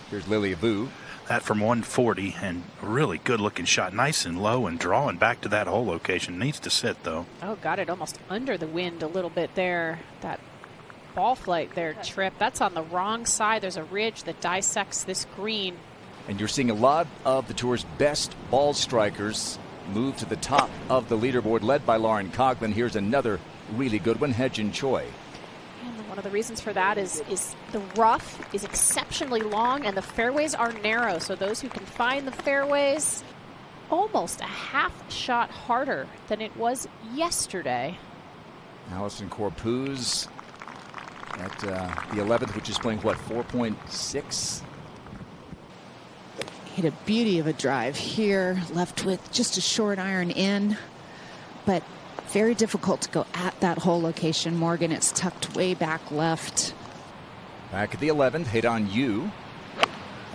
Here's Lily Vu. That from 140, and a really good looking shot. Nice and low and drawing back to that hole location. Needs to sit though. Oh, got it almost under the wind a little bit there. That ball flight there, Tripp. That's on the wrong side. There's a ridge that dissects this green. And you're seeing a lot of the tour's best ball strikers move to the top of the leaderboard, led by Lauren Coughlin. Here's another really good one, Hye-Jin Choi. And one of the reasons for that is the rough is exceptionally long and the fairways are narrow. So those who can find the fairways, almost a half shot harder than it was yesterday. Allison Corpuz at the 11th, which is playing, what, 4.6? Hit a beauty of a drive here, left with just a short iron in, but very difficult to go at that hole location. Morgan, it's tucked way back left. Back at the 11th, Hae-Dan Yu.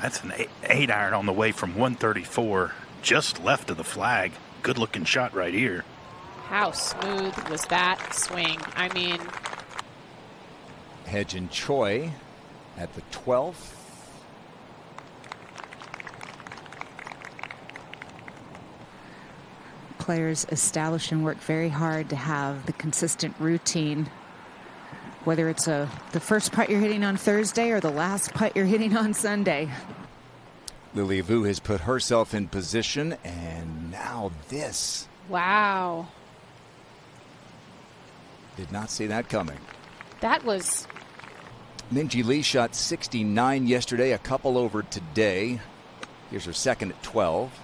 That's an 8-iron on the way from 134, just left of the flag. Good looking shot right here. How smooth was that swing? I mean, Hye-Jin Choi at the 12th. Players establish and work very hard to have the consistent routine, whether it's the first putt you're hitting on Thursday or the last putt you're hitting on Sunday. Lily Vu has put herself in position, and now this. wow. Did not see that coming. That was Minjee Lee shot 69 yesterday, a couple over today. Here's her second at 12.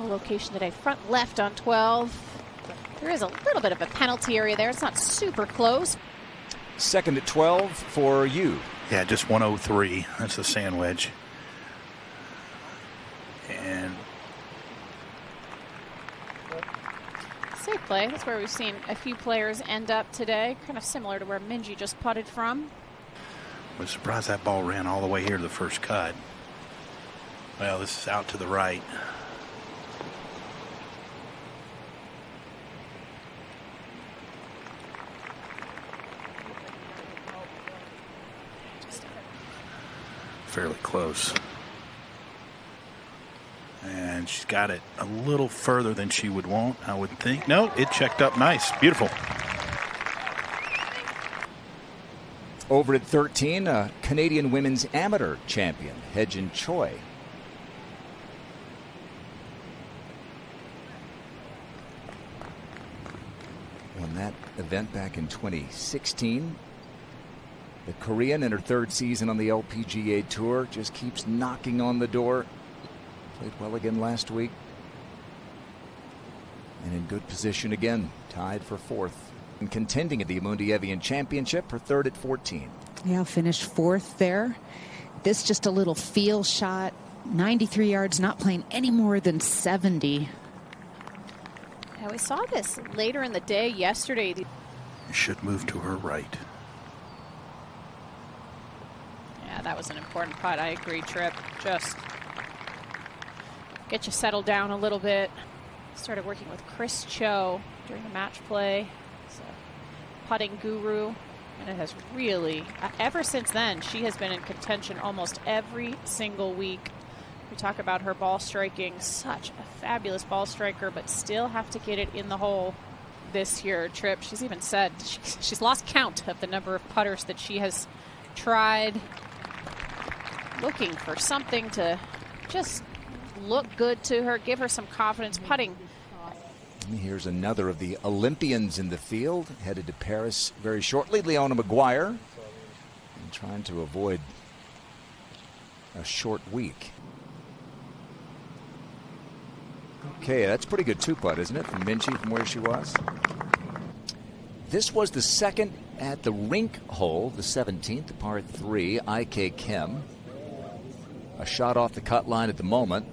a location today. Front left on 12. There is a little bit of a penalty area there. It's not super close. Second at 12 for you. Yeah, just 103. That's the sand wedge. And safe play. That's where we've seen a few players end up today. Kind of similar to where Minjee just putted from. I was surprised that ball ran all the way here to the first cut. Well, this is out to the right. Fairly close. And she's got it a little further than she would want, I would think. No, it checked up nice. Beautiful. Over at 13, a Canadian women's amateur champion, Hye-Jin Choi. Won that event back in 2016. The Korean, in her third season on the LPGA Tour, just keeps knocking on the door. Played well again last week. And in good position again, tied for fourth. And contending at the Amundi Evian Championship, her third at 14. Yeah, finished fourth there. This just a little feel shot. 93 yards, not playing any more than 70. Yeah, we saw this later in the day yesterday. You should move to her right. Yeah, that was an important putt. I agree, Tripp. Just get you settled down a little bit. Started working with Chris Cho during the match play. He's a putting guru. And it has really, ever since then, she has been in contention almost every single week. We talk about her ball striking, such a fabulous ball striker, but still have to get it in the hole this year, Tripp. She's even said she's lost count of the number of putters that she has tried, looking for something to just look good to her, give her some confidence putting. Here's another of the Olympians in the field, headed to Paris very shortly, Leona Maguire, and trying to avoid a short week. Okay, that's pretty good two-putt, isn't it, from Minjee from where she was? This was the second at the rink hole, the 17th, par 3, IK Kim. A shot off the cut line at the moment.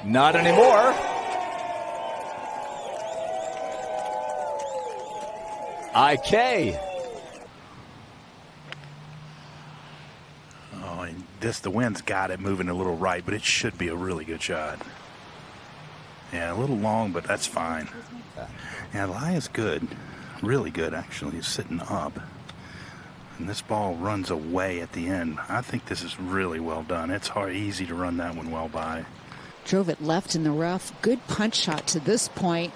Not anymore. IK. Oh, and the wind's got it moving a little right, but it should be a really good shot. Yeah, a little long, but that's fine. Yeah, the lie is good. Really good, actually. He's sitting up. And this ball runs away at the end. I think this is really well done. It's easy to run that one well by. Drove it left in the rough. Good punch shot to this point.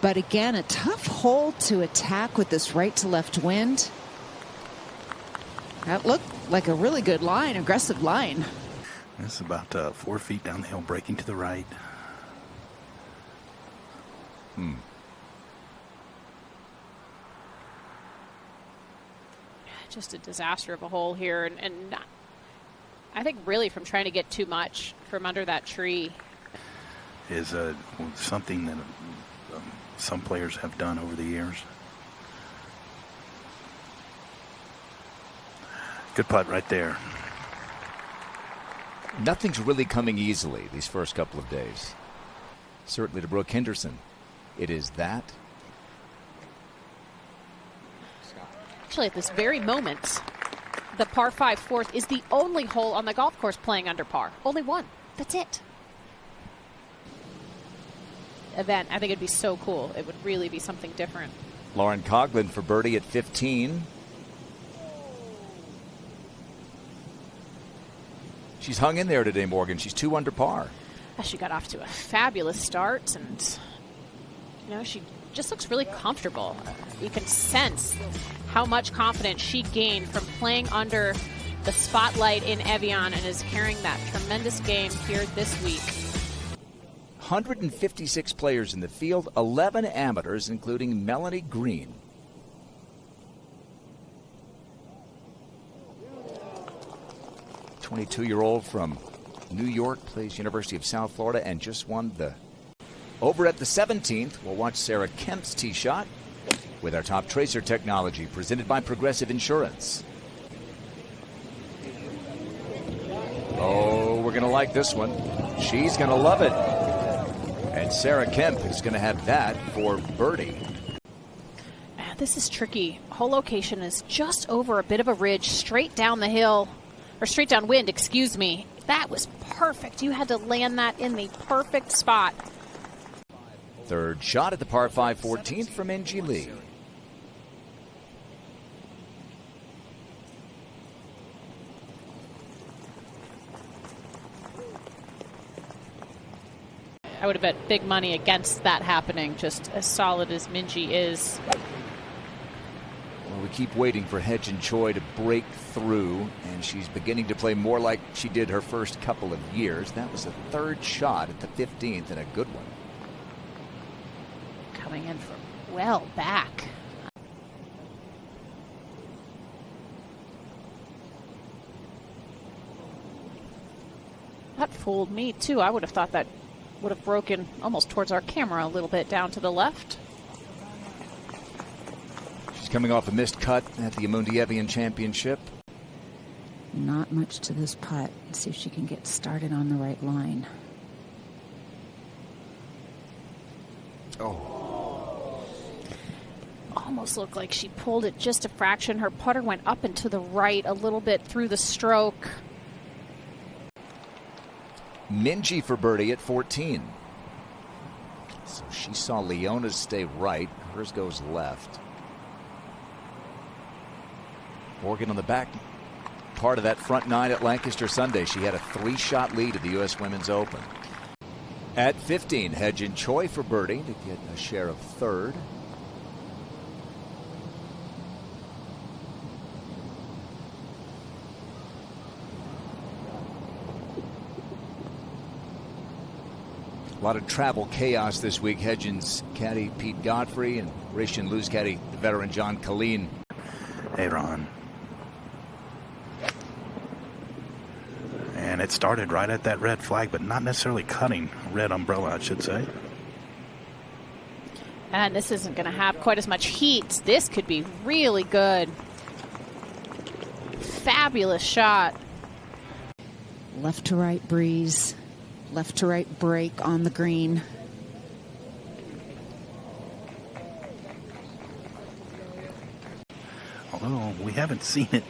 But again, a tough hole to attack with this right to left wind. That looked like a really good line, aggressive line. This is about 4 feet down the hill, breaking to the right. Just a disaster of a hole here, and not, I think really from trying to get too much from under that tree. Is something that some players have done over the years. Good putt right there. Nothing's really coming easily these first couple of days. Certainly to Brooke Henderson, it is that. Actually, at this very moment, the par 5 fourth is the only hole on the golf course playing under par. Only one. That's it. Event. I think it'd be so cool. It would really be something different. Lauren Coughlin for birdie at 15. She's hung in there today, Morgan. She's 2 under par. She got off to a fabulous start, and she just looks really comfortable. You can sense how much confidence she gained from playing under the spotlight in Evian and is carrying that tremendous game here this week. 156 players in the field, 11 amateurs, including Melanie Green. A 22-year-old from New York, plays University of South Florida, and just won the... Over at the 17th, we'll watch Sarah Kemp's tee shot with our top tracer technology presented by Progressive Insurance. Oh, we're going to like this one. She's going to love it. And Sarah Kemp is going to have that for birdie. This is tricky. Hole location is just over a bit of a ridge, straight down the hill, or straight downwind, excuse me. That was perfect. You had to land that in the perfect spot. Third shot at the par 5 14th from N.G. Lee. I would have bet big money against that happening, just as solid as Minjee is. Well, we keep waiting for Hedge and Choi to break through, and she's beginning to play more like she did her first couple of years. That was a third shot at the 15th, and a good one. Coming in from well back. That fooled me, too. I would have thought that would have broken almost towards our camera a little bit down to the left. She's coming off a missed cut at the Amundi Evian Championship. Not much to this putt. Let's see if she can get started on the right line. Oh. Almost looked like she pulled it just a fraction. Her putter went up and to the right a little bit through the stroke. Minjee for birdie at 14. So she saw Leona's stay right. Hers goes left. Morgan on the back part of that front nine at Lancaster Sunday. She had a 3-shot lead at the U.S. Women's Open. At 15, Hedge and Choi for birdie to get a share of third. A lot of travel chaos this week. Hedgen's caddy Pete Godfrey and Racing Lou's caddy, the veteran John Colleen. Hey, Ron. And it started right at that red flag, but not necessarily cutting. Red umbrella, I should say. And this isn't going to have quite as much heat. This could be really good. Fabulous shot. Left to right breeze. Left to right break on the green. Although we haven't seen it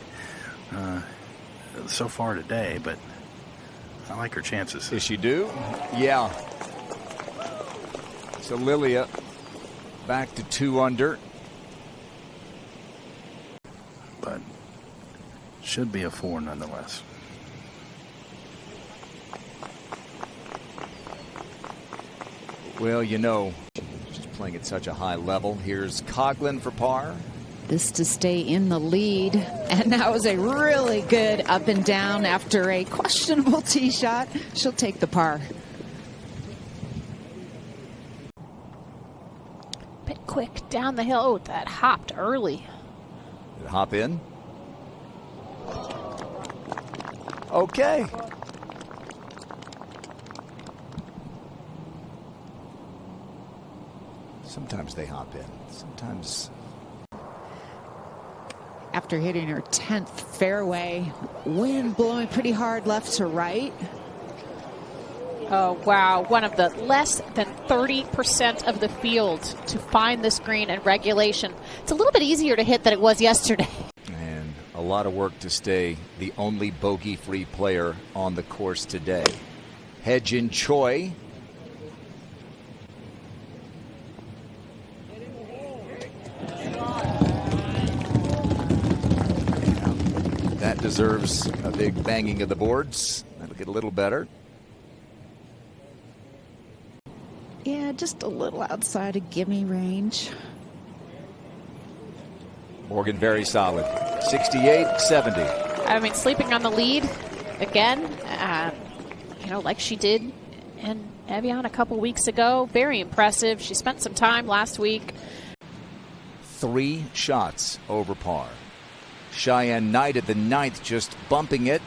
so far today, but I like her chances. Is she due? Yeah. So Lilia back to 2 under. but should be a 4 nonetheless. Well, you know, just playing at such a high level. Here's Coughlin for par. This to stay in the lead. And that was a really good up and down after a questionable tee shot. She'll take the par. Bit quick down the hill. Oh, that hopped early. Did it hop in? Okay. Sometimes they hop in. Sometimes. After hitting her 10th fairway, wind blowing pretty hard left to right. Oh, wow. One of the less than 30% of the field to find this green in regulation. It's a little bit easier to hit than it was yesterday. And a lot of work to stay the only bogey-free player on the course today. Hye-Jin Choi. That deserves a big banging of the boards. That'll get a little better. Yeah, just a little outside of gimme range. Morgan very solid. 68-70. I mean, sleeping on the lead again, you know, like she did in Evian a couple weeks ago. Very impressive. She spent some time last week. 3 shots over par. Cheyenne Knight at the 9th, just bumping it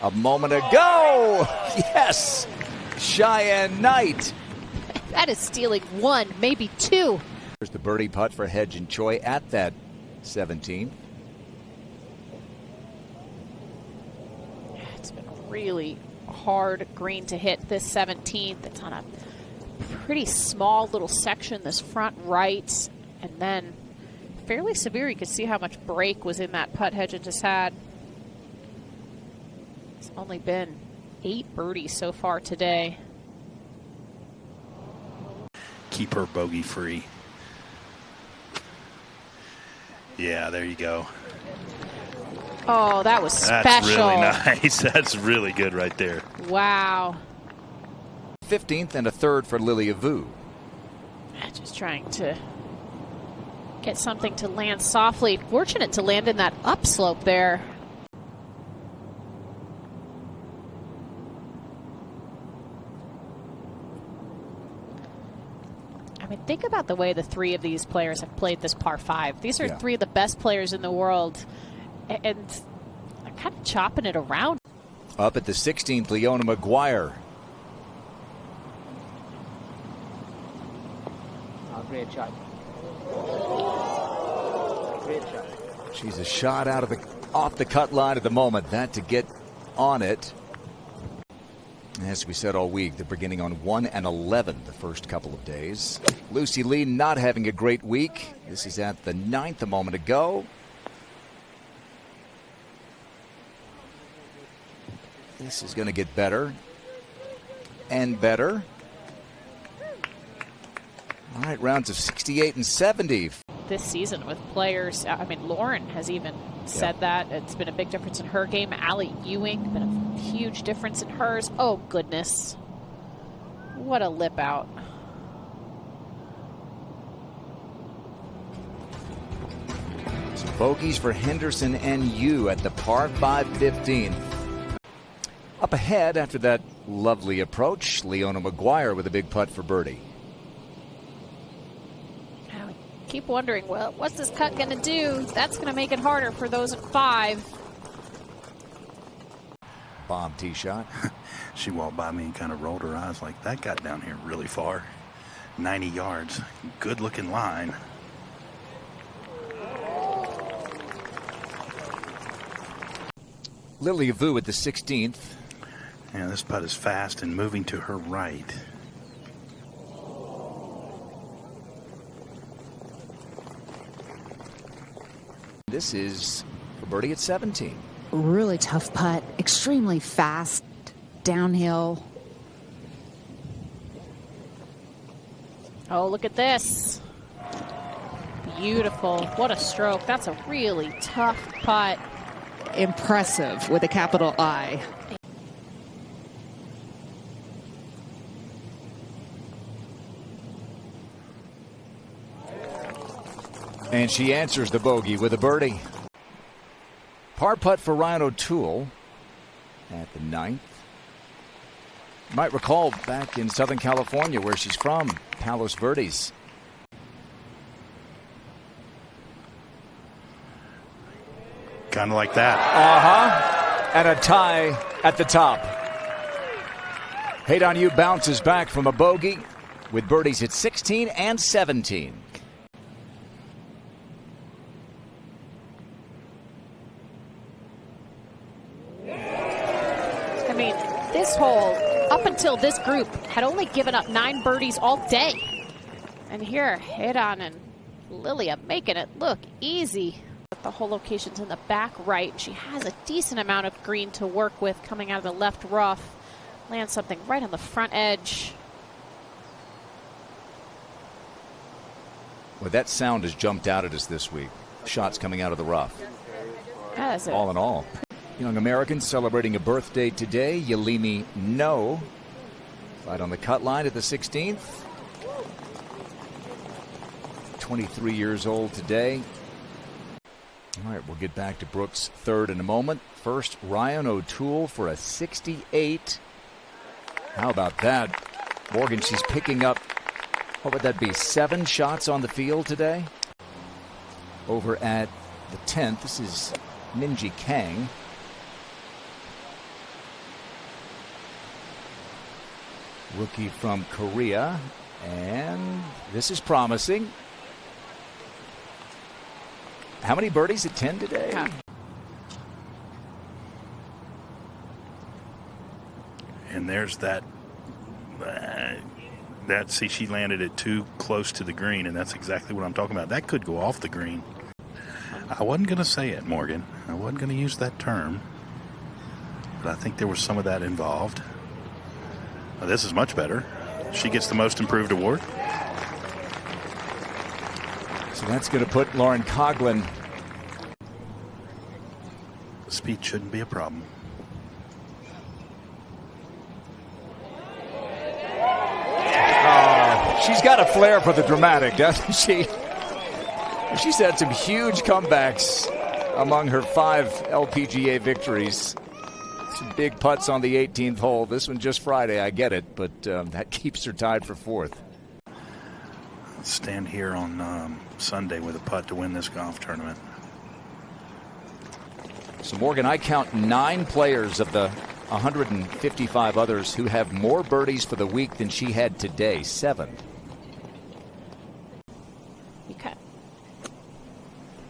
a moment ago. Yes, Cheyenne Knight. That is stealing 1, maybe 2. Here's the birdie putt for Hye-Jin Choi at that 17th. It's been a really hard green to hit this 17th. It's on a pretty small little section, this front right, and then fairly severe. You could see how much break was in that putt Hye-Jin just had. It's only been 8 birdies so far today. Keep her bogey free. Yeah, there you go. Oh, that was special. That's really nice. That's really good right there. Wow. 15th and a 3rd for Lilia Vu. Just trying to get something to land softly. Fortunate to land in that upslope there. I mean, think about the way the 3 of these players have played this par 5. These are 3 of the best players in the world, and they're kind of chopping it around. Up at the 16th, Leona Maguire. Great shot. Great shot. She's a shot out of the off the cut line at the moment. That to get on it. As we said all week, they're beginning on 1 and 11 the first couple of days. Lucy Lee not having a great week. This is at the 9th a moment ago. This is going to get better and better. All right, rounds of 68 and 70. This season with players, I mean, Lauren has even said that. It's been a big difference in her game. Allie Ewing, been a huge difference in hers. Oh, goodness. What a lip out. Some bogeys for Henderson and Yu at the par 5 15th. Up ahead after that lovely approach, Leona Maguire with a big putt for birdie. Keep wondering, well, what's this cut going to do? That's going to make it harder for those at 5. Bomb tee shot. She walked by me and kind of rolled her eyes like that got down here really far. 90 yards. Good looking line. Lilia Vu at the 16th. Yeah, this putt is fast and moving to her right. This is for birdie at 17. Really tough putt, extremely fast, downhill. Oh, look at this. beautiful. What a stroke. That's a really tough putt. Impressive with a capital I. And she answers the bogey with a birdie. Par putt for Ryan O'Toole at the 9th. You might recall back in Southern California where she's from, Palos Verdes. Kind of like that. And a tie at the top. Hate on You bounces back from a bogey with birdies at 16 and 17. I mean, this hole, up until this group, had only given up 9 birdies all day. And here, hit on and Lilia making it look easy. The whole location's in the back right. She has a decent amount of green to work with coming out of the left rough. Lands something right on the front edge. Well, that sound has jumped out at us this week. Shots coming out of the rough. That's it. All in all. Young Americans celebrating a birthday today. Yelimi No. Right on the cut line at the 16th. 23 years old today. All right, we'll get back to Brooks' third in a moment. First, Ryan O'Toole for a 68. How about that? Morgan, she's picking up, what would that be, 7 shots on the field today? Over at the 10th, this is Minji Kang. Rookie from Korea. And this is promising. How many birdies at 10 today? Yeah. And there's that. See, she landed it too close to the green, and that's exactly what I'm talking about. That could go off the green. I wasn't going to say it, Morgan. I wasn't going to use that term. But I think there was some of that involved. Well, this is much better. She gets the most improved award. So that's going to put Lauren Coughlin. Speed shouldn't be a problem. She's got a flair for the dramatic, doesn't she? She's had some huge comebacks among her 5 LPGA victories. Some big putts on the 18th hole. This one just Friday, I get it, but that keeps her tied for 4th. Stand here on Sunday with a putt to win this golf tournament. So, Morgan, I count 9 players of the 155 others who have more birdies for the week than she had today. 7.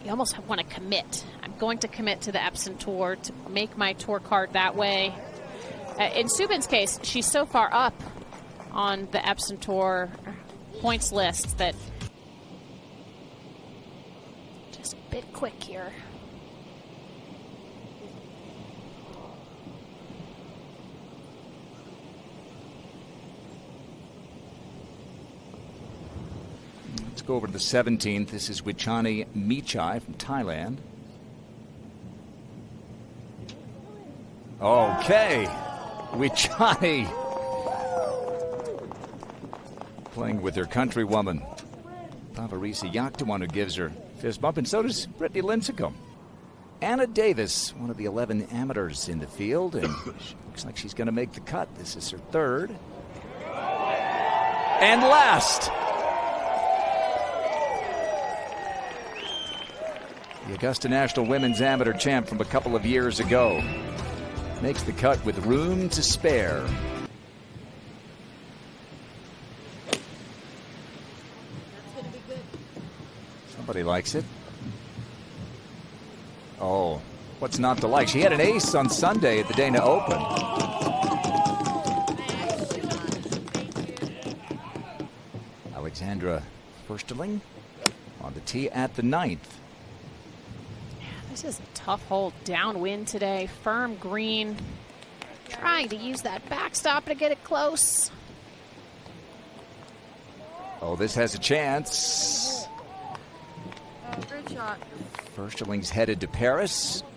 You almost want to commit. I'm going to commit to the Epson Tour to make my tour card that way. In Subin's case, she's so far up on the Epson Tour points list that just a bit quick here. Let's go over to the 17th. This is Wichani Michai from Thailand. Okay. Wichani playing with her countrywoman, Pavarisi Yaktawan, who gives her fist bump, and so does Brittany Lincecum. Anna Davis, one of the 11 amateurs in the field, and looks like she's going to make the cut. This is her 3rd. And last. The Augusta National Women's Amateur Champ from a couple of years ago makes the cut with room to spare. Somebody likes it. Oh, what's not to like? She had an ace on Sunday at the Dana Open. Alexandra Fursterling on the tee at the 9th. This is a tough hole downwind today. Firm green. Trying to use that backstop to get it close. Oh, this has a chance. Good shot. Firsterling's headed to Paris.